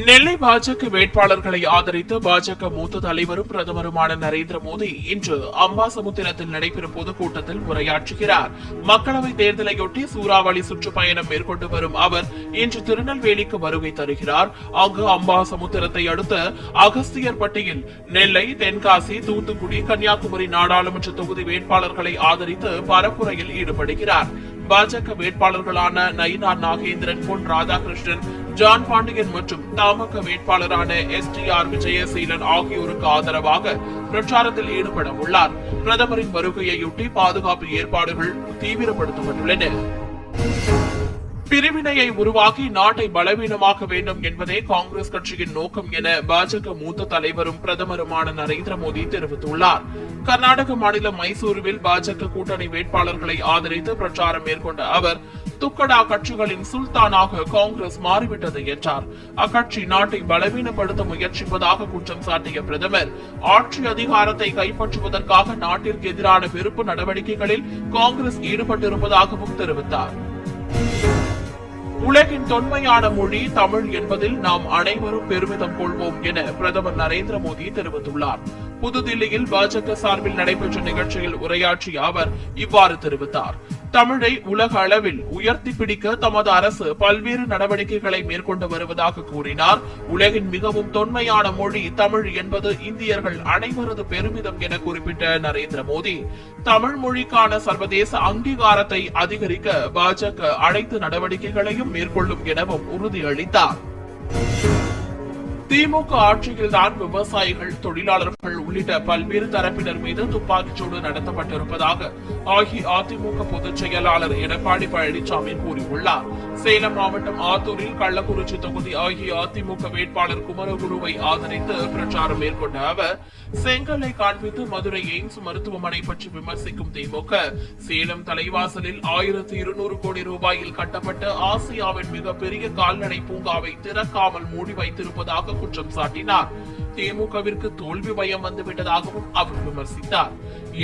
நெல்லை பாஜக வேட்பாளர்களை ஆதரித்து பாஜக மூத்த தலைவரும் பிரதமருமான நரேந்திர மோடி இன்று அம்பாசமுத்திரத்தில் நடைபெறும் பொதுக்கூட்டத்தில் உரையாற்றுகிறார். மக்களவைத் தேர்தலையொட்டி சூறாவளி சுற்றுப்பயணம் மேற்கொண்டு வரும் அவர் இன்று திருநெல்வேலிக்கு வருகை தருகிறார். அங்கு அம்பாசமுத்திரத்தை அடுத்த அகஸ்தியர்பட்டியில் நெல்லை, தென்காசி, தூத்துக்குடி, கன்னியாகுமரி நாடாளுமன்ற தொகுதி வேட்பாளர்களை ஆதரித்து பரப்புரையில் ஈடுபடுகிறார். பாஜக வேட்பாளர்களான நயினார் நாகேந்திரன், பொன் ராதாகிருஷ்ணன், ஜான் பாண்டியன் மற்றும் தமாக வேட்பாளரான STR விஜயசீலன் ஆகியோருக்கு ஆதரவாக பிரச்சாரத்தில் ஈடுபட உள்ளார். பிரதமரின் வருகையையொட்டி பாதுகாப்பு ஏற்பாடுகள் தீவிரப்படுத்தப்பட்டுள்ளன. பிரிவினையை உருவாக்கி நாட்டை பலவீனமாக்க வேண்டும் என்பதே காங்கிரஸ் கட்சியின் நோக்கம் என பாஜக மூத்த தலைவரும் பிரதமருமான நரேந்திர மோடி தெரிவித்துள்ளார். கர்நாடக மாநிலம் மைசூருவில் பாஜக கூட்டணி வேட்பாளர்களை ஆதரித்து பிரச்சாரம் மேற்கொண்ட அவர் துக்கடா கட்சிகளின் சுல்தானாக காங்கிரஸ் மாறிவிட்டது என்றார். அக்கட்சி நாட்டை பலவீனப்படுத்த முயற்சிப்பதாக குற்றம் சாட்டிய பிரதமர் ஆட்சி அதிகாரத்தை கைப்பற்றுவதற்காக நாட்டிற்கு எதிரான வெறுப்பு நடவடிக்கைகளில் காங்கிரஸ் ஈடுபட்டிருப்பதாகவும் தெரிவித்தார். உலகின் தொன்மையான மொழி தமிழ் என்பதில் நாம் அனைவரும் பெருமிதம் கொள்வோம் என பிரதமர் நரேந்திர மோடி தெரிவித்துள்ளார். புதுதில்லியில் பாஜக சார்பில் நடைபெற்ற நிகழ்ச்சியில் உரையாற்றிய அவர் இவ்வாறு தெரிவித்தார். தமிழை உலக அளவில் உயர்த்தி பிடிக்க தமது அரசு பல்வேறு நடவடிக்கைகளை மேற்கொண்டு வருவதாக கூறினார். உலகின் மிகவும் தொன்மையான மொழி தமிழ் என்பது இந்தியர்கள் அனைவரது பெருமிதம் என குறிப்பிட்ட நரேந்திர மோடி தமிழ் மொழிக்கான சர்வதேச அங்கீகாரத்தை அதிகரிக்க பாஜக அனைத்து நடவடிக்கைகளையும் மேற்கொள்ளும் எனவும் உறுதியளித்தார். திமுக ஆட்சியில்தான் விவசாயிகள், தொழிலாளர்கள் உள்ளிட்ட பல்வேறு தரப்பினர் மீது துப்பாக்கிச்சூடு நடத்தப்பட்டிருப்பதாக அஇஅதிமுக பொதுச் செயலாளர் எடப்பாடி பழனிசாமி கூறியுள்ளார். சேலம் மாவட்டம் ஆத்தூரில் கள்ளக்குறிச்சி தொகுதி அஇஅதிமுக வேட்பாளர் குமரகுருவை ஆதரித்து பிரச்சாரம் மேற்கொண்ட அவர் செங்கலை காண்பித்து மதுரை எய்ம்ஸ் மருத்துவமனை பற்றி விமர்சிக்கும் திமுக சேலம் தலைவாசலில் 1200 கோடி ரூபாயில் கட்டப்பட்ட ஆசியாவின் மிகப்பெரிய கால்நடை பூங்காவை திறக்காமல் மூடி வைத்திருப்பதாக குற்றம் சாட்டினார். திமுகவிற்கு தோல்வி பயம் வந்துவிட்டதாகவும் அவர் விமர்சித்தார்.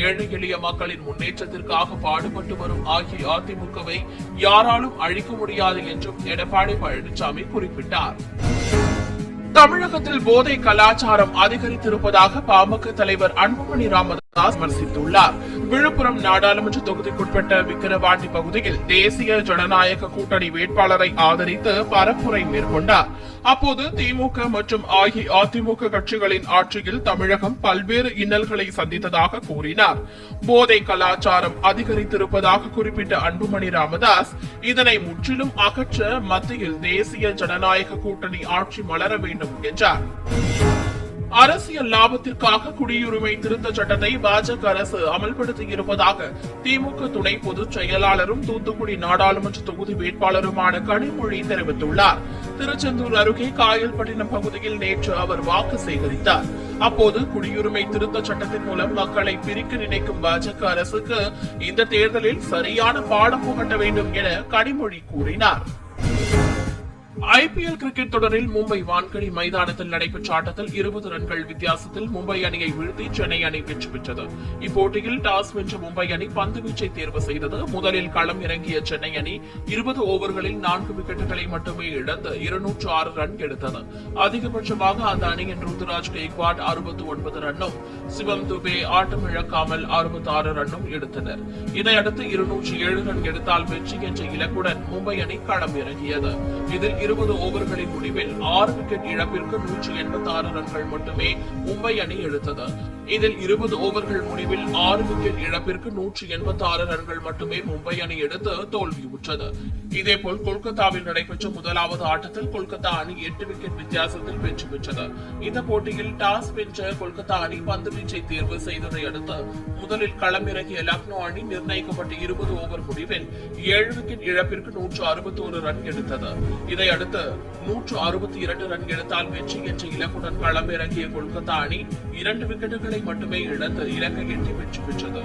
ஏழை எளிய மக்களின் முன்னேற்றத்திற்காக பாடுபட்டு வரும் அஇஅதிமுகவை யாராலும் அழிக்க முடியாது என்றும் எடப்பாடி பழனிசாமி குறிப்பிட்டார். தமிழகத்தில் போதை கலாச்சாரம் அதிகரித்திருப்பதாக பாமக தலைவர் அன்புமணி ராமதாஸ் விமர்சித்துள்ளார். விழுப்புரம் நாடாளுமன்ற தொகுதிக்குட்பட்ட விக்கிரவாண்டி பகுதியில் தேசிய ஜனநாயக கூட்டணி வேட்பாளரை ஆதரித்து பரப்புரை மேற்கொண்டார். அப்போது திமுக மற்றும் அஇஅதிமுக கட்சிகளின் ஆட்சியில் தமிழகம் பல்வேறு இன்னல்களை சந்தித்ததாக கூறினார். போதை கலாச்சாரம் அதிகரித்திருப்பதாக குறிப்பிட்ட அன்புமணி ராமதாஸ் இதனை முற்றிலும் அகற்ற மத்தியில் தேசிய ஜனநாயக கூட்டணி ஆட்சி மலர வேண்டும் என்றார். அரசியல் லாபத்திற்காக குடியுரிமை திருத்த சட்டத்தை பாஜக அரசு அமல்படுத்தியிருப்பதாக திமுக துணை பொதுச் செயலாளரும் தூத்துக்குடி நாடாளுமன்ற தொகுதி வேட்பாளருமான கனிமொழி தெரிவித்துள்ளார். திருச்செந்தூர் அருகே காயல்பட்டினம் பகுதியில் நேற்று அவர் வாக்கு சேகரித்தார். அப்போது குடியுரிமை திருத்த சட்டத்தின் மூலம் மக்களை பிரிக்க நினைக்கும் பாஜக அரசுக்கு இந்த தேர்தலில் சரியான பாடம் புகட்ட வேண்டும் என கனிமொழி கூறினார். IPL கிரிக்கெட் தொடரில் மும்பை வான்கடி மைதானத்தில் நடைபெற்ற ஆட்டத்தில் 20 ரன்கள் வித்தியாசத்தில் மும்பை அணியை வீழ்த்தி சென்னை அணி வெற்றி பெற்றது. இப்போட்டியில் டாஸ் வென்ற மும்பை அணி பந்துவீச்சை தேர்வு செய்தது. முதலில் களம் இறங்கிய சென்னை அணி 20 ஓவர்களில் 4 விக்கெட்டுகளை மட்டுமே இழந்து 206 ரன் எடுத்தது. அதிகபட்சமாக அந்த அணியின் ருத்துராஜ் கெய்க்வாட் 69 ரன்னும் சிவம் துபே ஆட்டம் இழக்காமல் 66 ரன்னும் எடுத்தனர். இதையடுத்து 207 ரன் எடுத்தால் வெற்றி என்ற இலக்குடன் மும்பை அணி களம் இறங்கியது. இதில் 20 ஓவர்களின் முடிவில் 6 விக்கெட் இழப்பிற்கு 186 ரன்கள் மட்டுமே மும்பை அணி எடுத்தது. இதில் 20 ஓவர்கள் முடிவில் 6 விக்கெட் இழப்பிற்கு 186 ரன்கள் மட்டுமே மும்பை அணி எடுத்து தோல்வியுற்றது. இதேபோல் கொல்கத்தாவில் நடைபெற்ற முதலாவது ஆட்டத்தில் கொல்கத்தா அணி 8 விக்கெட் வித்தியாசத்தில் வெற்றி பெற்றது. இந்த போட்டியில் டாஸ் வென்ற கொல்கத்தா அணி பந்துவீச்சை தேர்வு செய்ததை அடுத்து முதலில் களமிறங்கிய லக்னோ அணி நிர்ணயிக்கப்பட்ட 20 ஓவர் முடிவில் 7 விக்கெட் இழப்பிற்கு 161 ரன் எடுத்தது. இதையடுத்து 162 ரன் எடுத்தால் வெற்றி என்ற இலக்குடன் களமிறங்கிய கொல்கத்தா அணி 2 விக்கெட்டுகளை மட்டுமே இழந்து இலக்கை எட்டி வெற்றி பெற்றது.